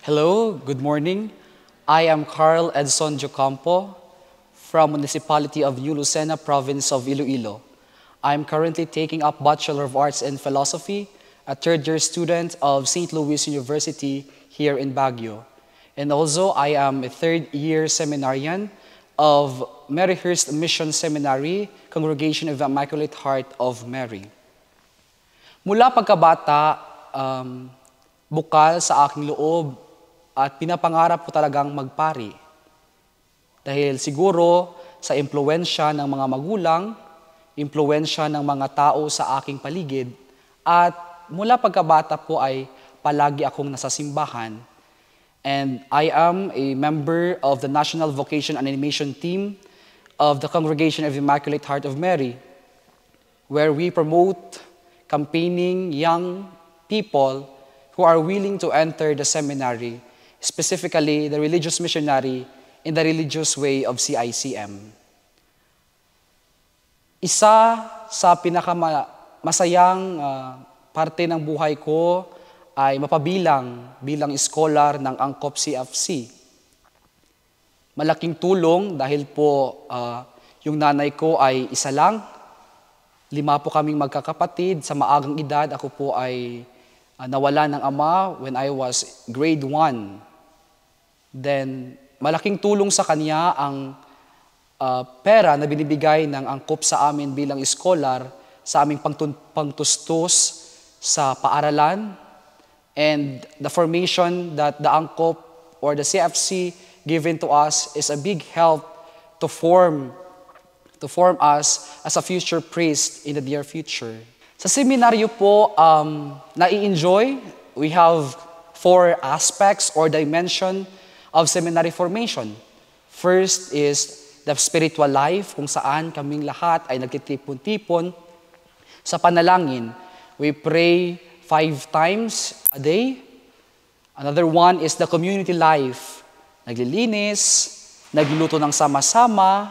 Hello, good morning. I am Carl Edson Jocampo from Municipality of New Lucena, Province of Iloilo. I am currently taking up Bachelor of Arts in Philosophy, a third-year student of St. Louis University here in Baguio. And also, I am a third-year seminarian of Maryhurst Mission Seminary, Congregation of the Immaculate Heart of Mary. Mula pagkabata, bukal sa aking loob at pinapangarap ko talagang magpari. Dahil siguro sa impluensya ng mga magulang, impluensya ng mga tao sa aking paligid, at mula pagkabata po ay palagi akong nasa simbahan. And I am a member of the National Vocation and Animation Team of the Congregation of the Immaculate Heart of Mary, where we promote campaigning young people who are willing to enter the seminary, specifically the religious missionary in the religious way of CICM. Isa sa pinakamasayang parte ng buhay ko ay mapabilang bilang scholar ng Angkop CFC. Malaking tulong dahil po yung nanay ko ay isa lang. 5 po kaming magkakapatid. Sa maagang edad, ako po ay nawala ng ama when I was grade 1. Then, malaking tulong sa kanya ang pera na binibigay ng angkop sa amin bilang scholar sa aming pangtustos sa paaralan, and the formation that the angkop or the CFC given to us is a big help to form us as a future priest in the near future. Sa seminaryo po, nai-enjoy. We have 4 aspects or dimension of seminary formation. First is the spiritual life, kung saan kaming lahat ay nagtitipon-tipon sa panalangin. We pray 5 times a day. Another one is the community life. Naglilinis, nagluluto ng sama-sama,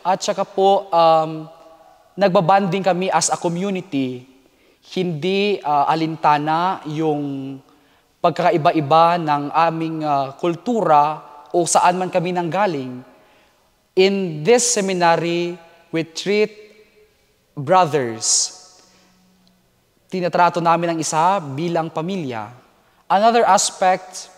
at saka po, nagbabanding kami as a community. Hindi alintana yung pagkakaiba-iba ng aming kultura o saan man kami nanggaling. In this seminary, we treat brothers. Tinatrato namin ang isa bilang pamilya. Another aspect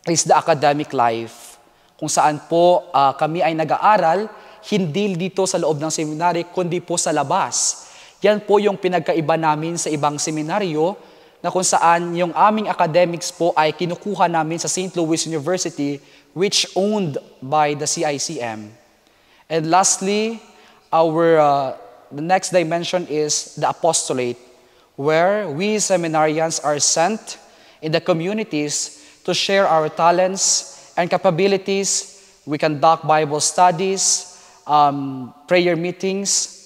is the academic life, kung saan po kami ay nag-aaral, hindi dito sa loob ng seminary, kundi po sa labas. Yan po yung pinagkaiba namin sa ibang seminaryo, na kung saan yung aming academics po ay kinukuha namin sa St. Louis University, which owned by the CICM. And lastly, the next dimension is the apostolate, where we seminarians are sent in the communities to share our talents and capabilities. We conduct Bible studies, prayer meetings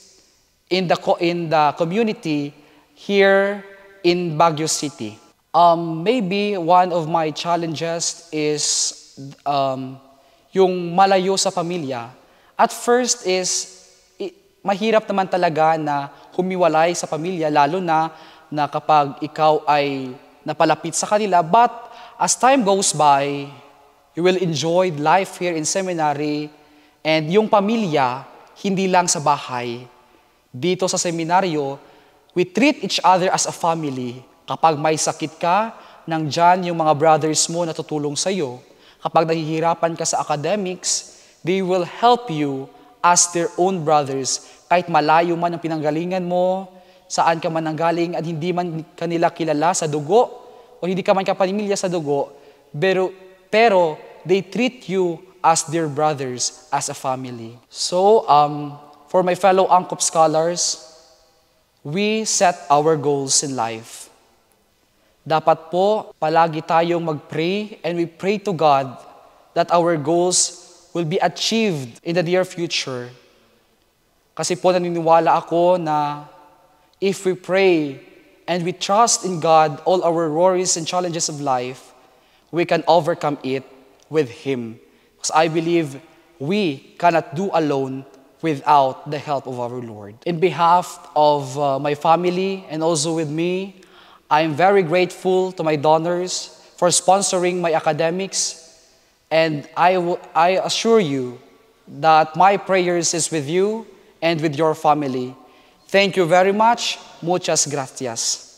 in the community here in Baguio City. Maybe one of my challenges is yung malayo sa pamilya. At first is mahirap naman talaga na humiwalay sa pamilya, lalo na kapag ikaw ay napalapit sa kanila. But as time goes by, you will enjoy life here in seminary, and yung pamilya, hindi lang sa bahay. Dito sa seminaryo, we treat each other as a family. Kapag may sakit ka, nandyan yung mga brothers mo na tutulong sa'yo. Kapag nahihirapan ka sa academics, they will help you as their own brothers. Kahit malayo man ang pinanggalingan mo, saan ka man nanggaling, at hindi man kanila kilala sa dugo, o hindi ka man kapamilya sa dugo, pero they treat you as their brothers, as a family. So, for my fellow Angkop scholars, we set our goals in life. Dapat po, palagi tayong mag-pray, and we pray to God that our goals will be achieved in the near future. Kasi po naniniwala ako na if we pray and we trust in God all our worries and challenges of life, we can overcome it with Him. Because I believe we cannot do alone without the help of our Lord. In behalf of my family and also with me, I am very grateful to my donors for sponsoring my academics. And I assure you that my prayers is with you and with your family. Thank you very much. Muchas gracias.